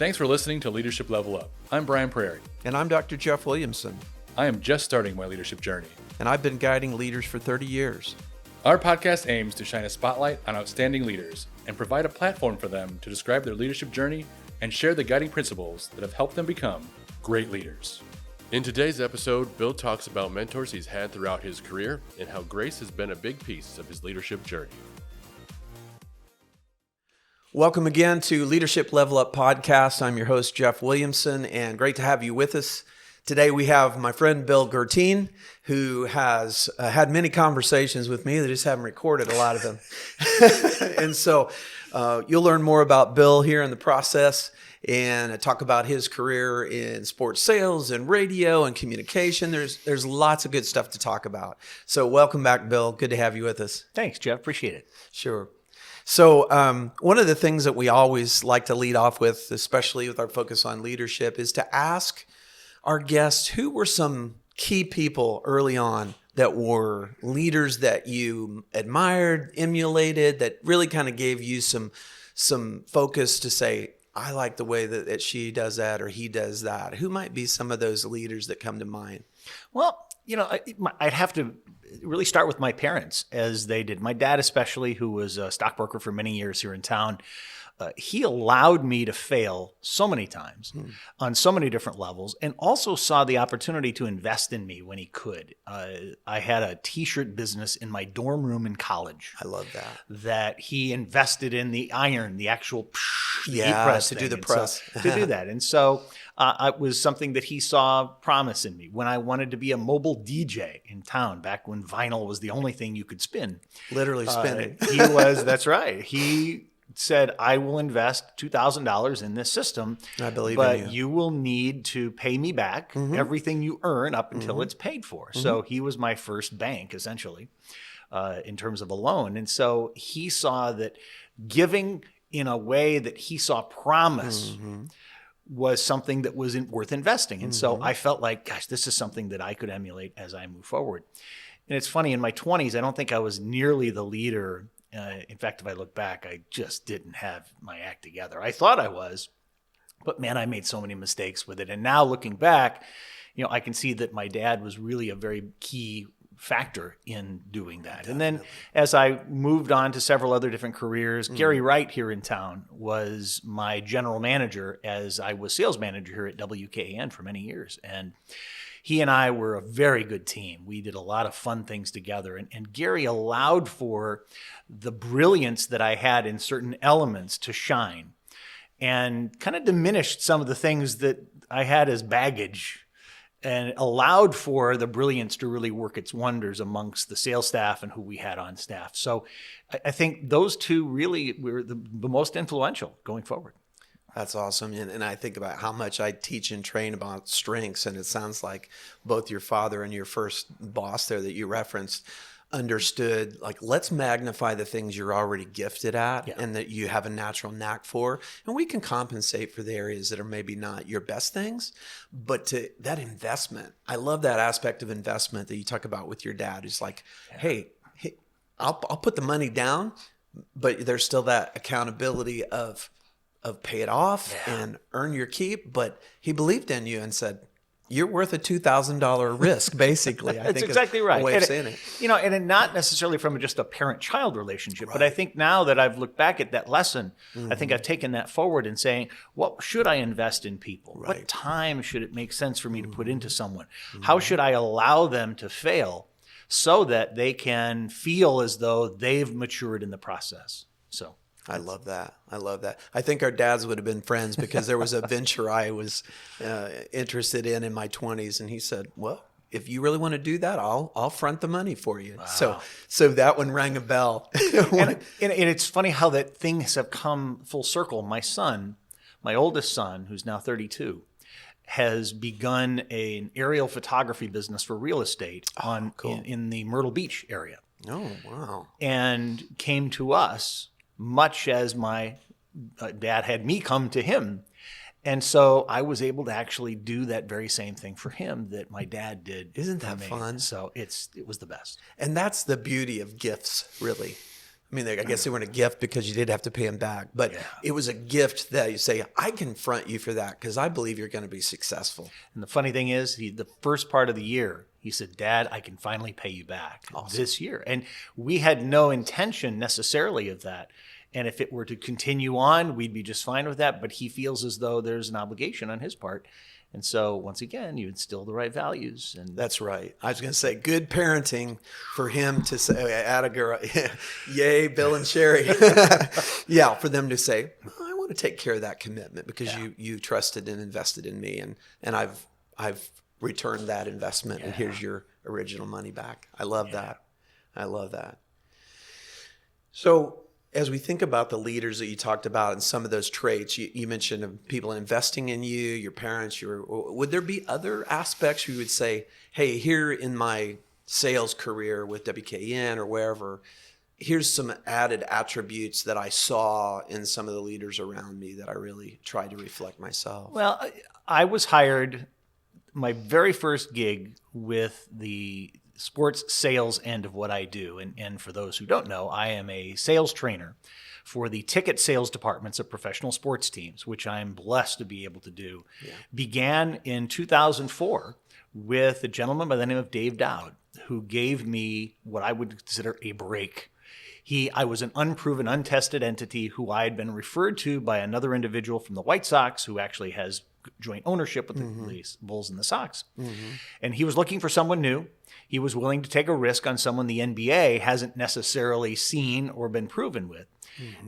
Thanks for listening to Leadership Level Up. I'm Brian Prairie. And I'm Dr. Jeff Williamson. I am just starting my leadership journey. And I've been guiding leaders for 30 years. Our podcast aims to shine a spotlight on outstanding leaders and provide a platform for them to describe their leadership journey and share the guiding principles that have helped them become great leaders. In today's episode, Bill talks about mentors he's had throughout his career and how grace has been a big piece of his leadership journey. Welcome again to Leadership Level Up Podcast. I'm your host, Jeff Williamson, and great to have you with us. Today we have my friend Bill Guertin, who has had many conversations with me. They just haven't recorded a lot of them. And so you'll learn more about Bill here in the process and talk about his career in sports sales and radio and communication. There's lots of good stuff to talk about. So welcome back, Bill. Good to have you with us. Thanks, Jeff. Appreciate it. Sure. So one of the things that we always like to lead off with, especially with our focus on leadership, is to ask our guests who were some key people early on that were leaders that you admired, emulated, that really kind of gave you some focus to say, I like the way that she does that or he does that. Who might be some of those leaders that come to mind? Well, I'd have to really start with my parents, as they did. My dad especially, who was a stockbroker for many years here in town, he allowed me to fail so many times on so many different levels, and also saw the opportunity to invest in me when he could. I had a t-shirt business in my dorm room in college. I love that. That he invested in the iron, the actual heat press to thing. do the press. To do that. And so it was something that he saw promise in me. When I wanted to be a mobile DJ in town, back when vinyl was the only thing you could spin. Literally spinning. That's right. He said, I will invest $2,000 in this system. I believe but in you. You will need to pay me back everything you earn up until it's paid for. So he was my first bank, essentially, in terms of a loan. And so he saw that giving in a way that he saw promise was something that was worth investing. And so I felt like, gosh, this is something that I could emulate as I move forward. And it's funny, in my 20s, I don't think I was nearly the leader. In fact, if I look back, I just didn't have my act together. I thought I was, but man, I made so many mistakes with it. And now looking back, I can see that my dad was really a very key factor in doing that. Definitely. And then as I moved on to several other different careers, Gary Wright here in town was my general manager as I was sales manager here at WKN for many years. And he and I were a very good team. We did a lot of fun things together. And Gary allowed for the brilliance that I had in certain elements to shine, and kind of diminished some of the things that I had as baggage, and allowed for the brilliance to really work its wonders amongst the sales staff and who we had on staff. So I think those two really were the most influential going forward. That's awesome. And I think about how much I teach and train about strengths. And it sounds like both your father and your first boss there that you referenced understood, like, let's magnify the things you're already gifted at and that you have a natural knack for. And we can compensate for the areas that are maybe not your best things. But to that investment, I love that aspect of investment that you talk about with your dad. It's like, hey, I'll put the money down, but there's still that accountability of pay it off and earn your keep. But he believed in you and said, you're worth a $2,000 risk, basically. I That's think exactly right. A way of saying it. And not necessarily from just a parent-child relationship, but I think now that I've looked back at that lesson, I think I've taken that forward and saying, what should I invest in people? Right. What time should it make sense for me to put into someone? How should I allow them to fail so that they can feel as though they've matured in the process? So I love that. I think our dads would have been friends, because there was a venture I was interested in my 20s. And he said, well, if you really want to do that, I'll front the money for you. Wow. So that one rang a bell. and it's funny how that things have come full circle. My son, my oldest son, who's now 32, has begun an aerial photography business for real estate in the Myrtle Beach area. Oh, wow. And came to us much as my dad had me come to him. And so I was able to actually do that very same thing for him that my dad did. Isn't that fun? So it was the best. And that's the beauty of gifts, really. I mean, I guess they weren't a gift because you did have to pay them back, but it was a gift that you say, I confront you for that because I believe you're going to be successful. And the funny thing is, the first part of the year, he said, Dad, I can finally pay you back this year. And we had no intention necessarily of that. And if it were to continue on, we'd be just fine with that. But he feels as though there's an obligation on his part. And so, once again, you instill the right values. And that's right. I was going to say, good parenting for him to say, add a girl, yay, Bill and Sherry. Yeah, for them to say, I want to take care of that commitment because you trusted and invested in me, and I've returned that investment, and here's your original money back. I love that. I love that. So, as we think about the leaders that you talked about and some of those traits, you mentioned people investing in you, your parents, would there be other aspects you would say, hey, here in my sales career with WKN or wherever, here's some added attributes that I saw in some of the leaders around me that I really tried to reflect myself? Well, I was hired my very first gig with the sports sales end of what I do. And for those who don't know, I am a sales trainer for the ticket sales departments of professional sports teams, which I'm blessed to be able to do. Began in 2004 with a gentleman by the name of Dave Dowd, who gave me what I would consider a break. I was an unproven, untested entity who I had been referred to by another individual from the White Sox who actually has joint ownership with the Bulls and the Sox. And he was looking for someone new. He was willing to take a risk on someone the NBA hasn't necessarily seen or been proven with.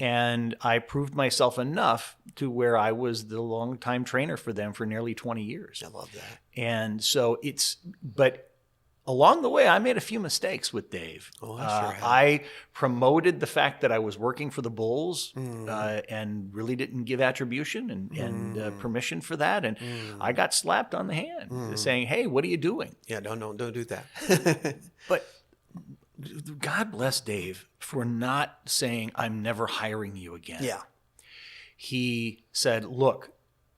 And I proved myself enough to where I was the longtime trainer for them for nearly 20 years. I love that. And so but along the way, I made a few mistakes with Dave. I promoted the fact that I was working for the Bulls and really didn't give attribution and permission for that. And I got slapped on the hand saying, hey, what are you doing? Yeah, don't do that. But God bless Dave for not saying, I'm never hiring you again. Yeah. He said, look,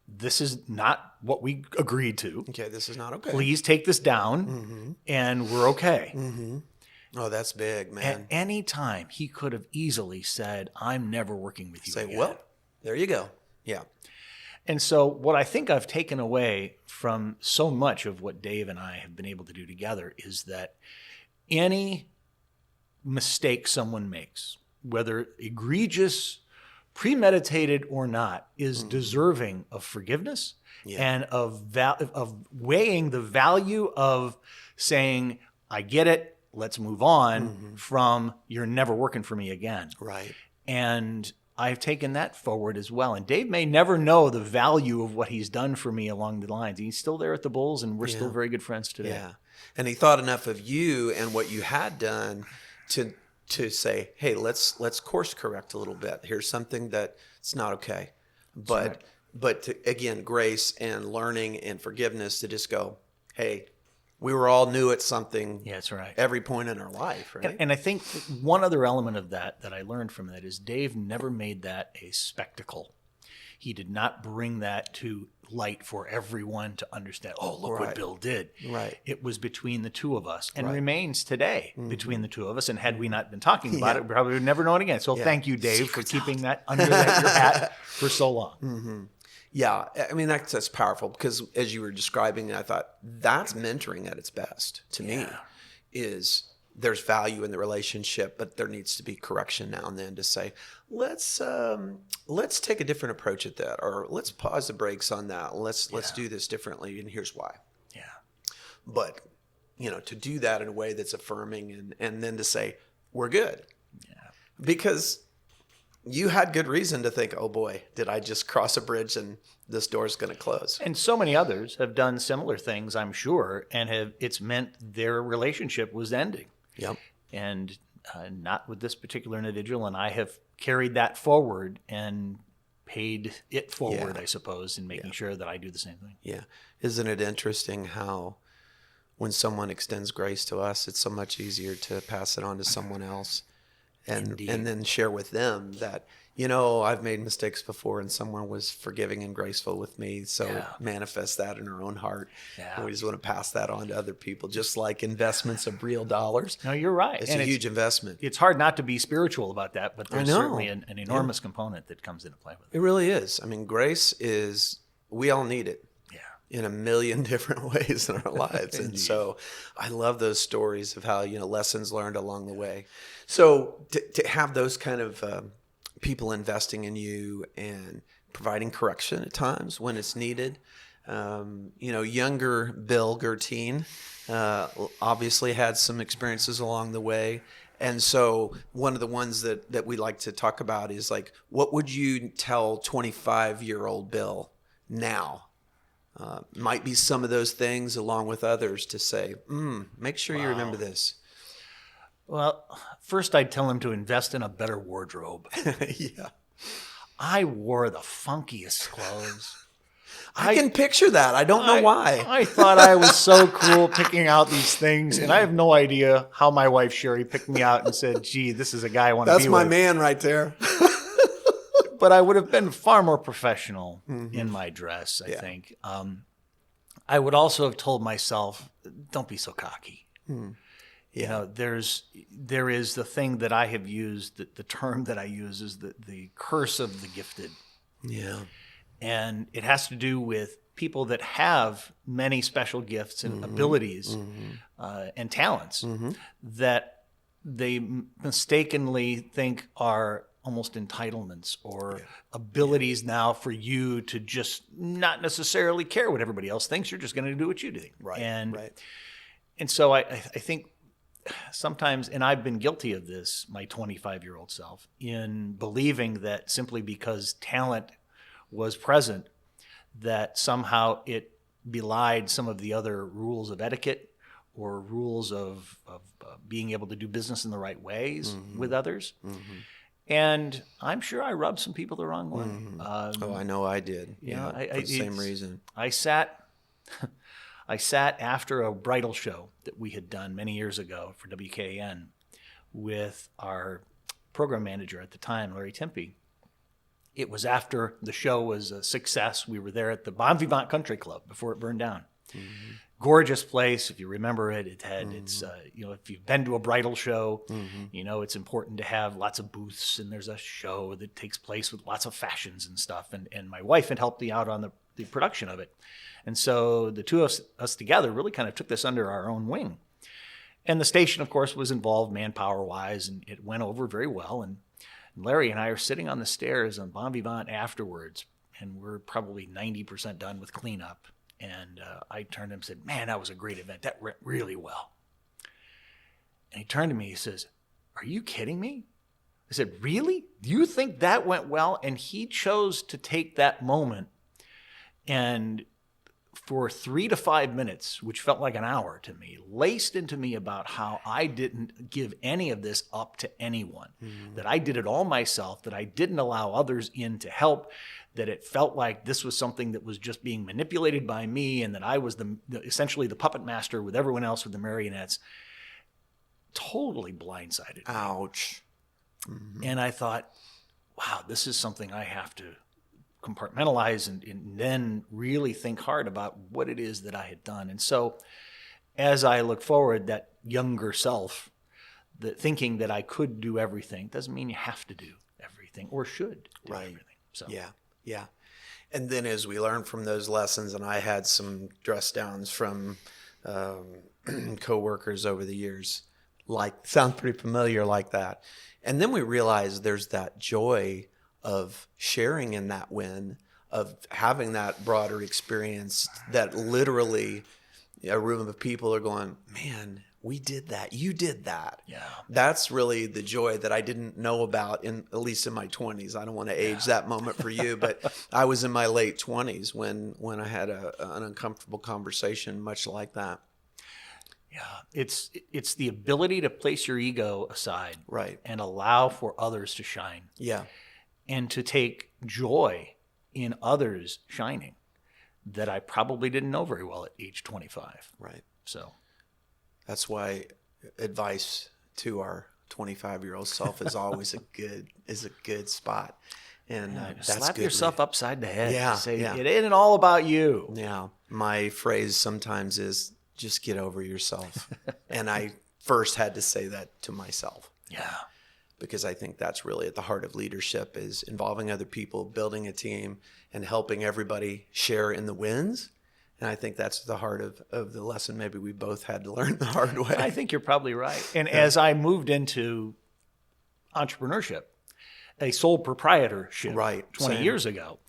this is not what we agreed to. Okay, this is not okay. Please take this down, and we're okay. Oh, that's big, man. At any time, he could have easily said, I'm never working with you again. Well, there you go. Yeah. And so what I think I've taken away from so much of what Dave and I have been able to do together is that any mistake someone makes, whether egregious, premeditated or not, is deserving of forgiveness and of weighing the value of saying, I get it, let's move on, from you're never working for me again. Right. And I've taken that forward as well. And Dave may never know the value of what he's done for me along the lines. He's still there at the Bulls, and we're still very good friends today. Yeah. And he thought enough of you and what you had done to say, hey, let's course correct a little bit. Here's something that's not okay. But again, grace and learning and forgiveness to just go, hey, we were all new at something. Yeah, that's right. Every point in our life, right? And I think one other element of that I learned from that is Dave never made that a spectacle. He did not bring that to light for everyone to understand. Oh, look what Bill did. Right. It was between the two of us and remains today between the two of us. And had we not been talking about it, we probably would never know it again. So thank you, Dave, for keeping that under your hat for so long. Yeah, I mean, that's powerful because as you were describing it, I thought that's mentoring at its best to me is there's value in the relationship, but there needs to be correction now and then to say, let's take a different approach at that, or let's pause the brakes on that. Let's do this differently, and here's why. Yeah. But, to do that in a way that's affirming and then to say, we're good. Yeah. Because you had good reason to think, oh boy, did I just cross a bridge and this door's going to close. And so many others have done similar things, I'm sure, and it's meant their relationship was ending. Yep. And not with this particular individual, and I have carried that forward and paid it forward, I suppose, in making sure that I do the same thing. Yeah. Isn't it interesting how when someone extends grace to us, it's so much easier to pass it on to someone else and then share with them that, I've made mistakes before and someone was forgiving and graceful with me. So manifest that in our own heart. Yeah. We just want to pass that on to other people, just like investments of real dollars. No, you're right. It's a huge investment. It's hard not to be spiritual about that, but there's certainly an enormous component that comes into play with it. It really is. I mean, grace is, we all need it. In a million different ways in our lives. And so I love those stories of how, lessons learned along the way. So to have those kind of people investing in you and providing correction at times when it's needed. Younger Bill Guertin obviously had some experiences along the way. And so one of the ones that we like to talk about is like, what would you tell 25-year-old Bill now? Might be some of those things along with others to say, make sure you remember this. Well, first I'd tell him to invest in a better wardrobe. Yeah. I wore the funkiest clothes. I can picture that. I don't know why. I thought I was so cool picking out these things, and I have no idea how my wife Sherry picked me out and said, gee, this is a guy I want to be with. That's my man right there. But I would have been far more professional in my dress, I think. I would also have told myself, don't be so cocky. There is the thing that I have used, the term that I use is the curse of the gifted. Yeah. And it has to do with people that have many special gifts and abilities and talents that they mistakenly think are almost entitlements or abilities now for you to just not necessarily care what everybody else thinks. You're just going to do what you do. Right. And so I think sometimes, and I've been guilty of this, my 25-year-old self, in believing that simply because talent was present, that somehow it belied some of the other rules of etiquette or rules of being able to do business in the right ways with others. And I'm sure I rubbed some people the wrong way. I know I did. For the same reason. I sat after a bridal show that we had done many years ago for WKN with our program manager at the time, Larry Tempe. It was after the show was a success. We were there at the Bon Vivant Country Club before it burned down. Gorgeous place. If you remember it, it had its, if you've been to a bridal show, it's important to have lots of booths, and there's a show that takes place with lots of fashions and stuff. And my wife had helped me out on the production of it. And so the two of us together really kind of took this under our own wing. And the station, of course, was involved manpower-wise, and it went over very well. And Larry and I are sitting on the stairs on Bon Vivant afterwards, and we're probably 90% done with cleanup. And I turned to him and said, man, that was a great event. That went really well. And he turned to me, he says, are you kidding me? I said, really? Do you think that went well? And he chose to take that moment and for 3 to 5 minutes, which felt like an hour to me, laced into me about how I didn't give any of this up to anyone, that I did it all myself, that I didn't allow others in to help, that it felt like this was something that was just being manipulated by me, and that I was essentially the puppet master with everyone else with the marionettes. Totally blindsided. Ouch. And I thought, wow, this is something I have to compartmentalize and then really think hard about what it is that I had done. And so as I look forward, that younger self, thinking that I could do everything doesn't mean you have to do everything or should do everything. So Yeah. And then as we learned from those lessons, and I had some dress downs from coworkers over the years, sound pretty familiar like that. And then we realized there's that joy of sharing in that win, of having that broader experience that literally a room of people are going, man, we did that. You did that. Yeah. That's really the joy that I didn't know about, at least in my 20s. I don't want to age that moment for you, but I was in my late 20s when I had an uncomfortable conversation much like that. Yeah, it's the ability to place your ego aside, right, and allow for others to shine. Yeah. And to take joy in others shining that I probably didn't know very well at age 25. Right. So that's why advice to our 25-year-old self is always a good spot. And that's slap good. yourself upside the head. Yeah, Say, yeah. it ain't all about you. Yeah. My phrase sometimes is just get over yourself. And I first had to say that to myself. Yeah. Because I think that's really at the heart of leadership, is involving other people, building a team, and helping everybody share in the wins. And I think that's the heart of the lesson maybe we both had to learn the hard way. I think you're probably right. And as I moved into entrepreneurship, a sole proprietorship Right. 20 Same. years ago,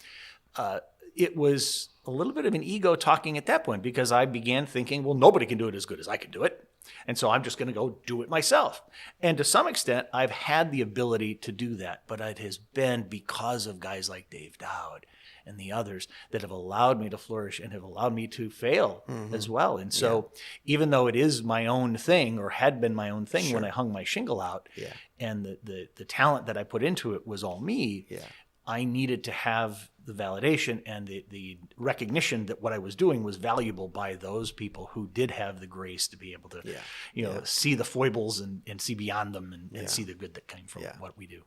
it was a little bit of an ego talking at that point, because I began thinking, well, nobody can do it as good as I can do it. And so I'm just going to go do it myself. And to some extent, I've had the ability to do that, but it has been because of guys like Dave Dowd and the others that have allowed me to flourish and have allowed me to fail as well. And so even though it is my own thing, or had been my own thing when I hung my shingle out, and the talent that I put into it was all me, I needed to have the validation and the recognition that what I was doing was valuable by those people who did have the grace to be able to, see the foibles and see beyond them and see the good that came from what we do.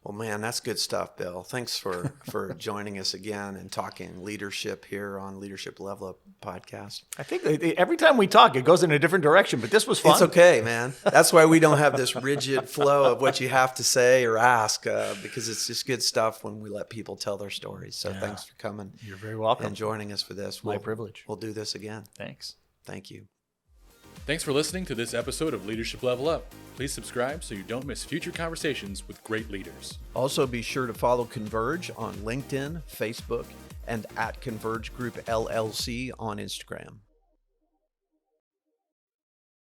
Well, man, that's good stuff, Bill. Thanks for joining us again and talking leadership here on Leadership Level Up podcast. I think every time we talk, it goes in a different direction, but this was fun. It's okay, man. That's why we don't have this rigid flow of what you have to say or ask, because it's just good stuff when we let people tell their stories. So thanks for coming. You're very welcome. And joining us for this. My privilege. We'll do this again. Thanks. Thank you. Thanks for listening to this episode of Leadership Level Up. Please subscribe so you don't miss future conversations with great leaders. Also, be sure to follow Converge on LinkedIn, Facebook, and at Converge Group LLC on Instagram.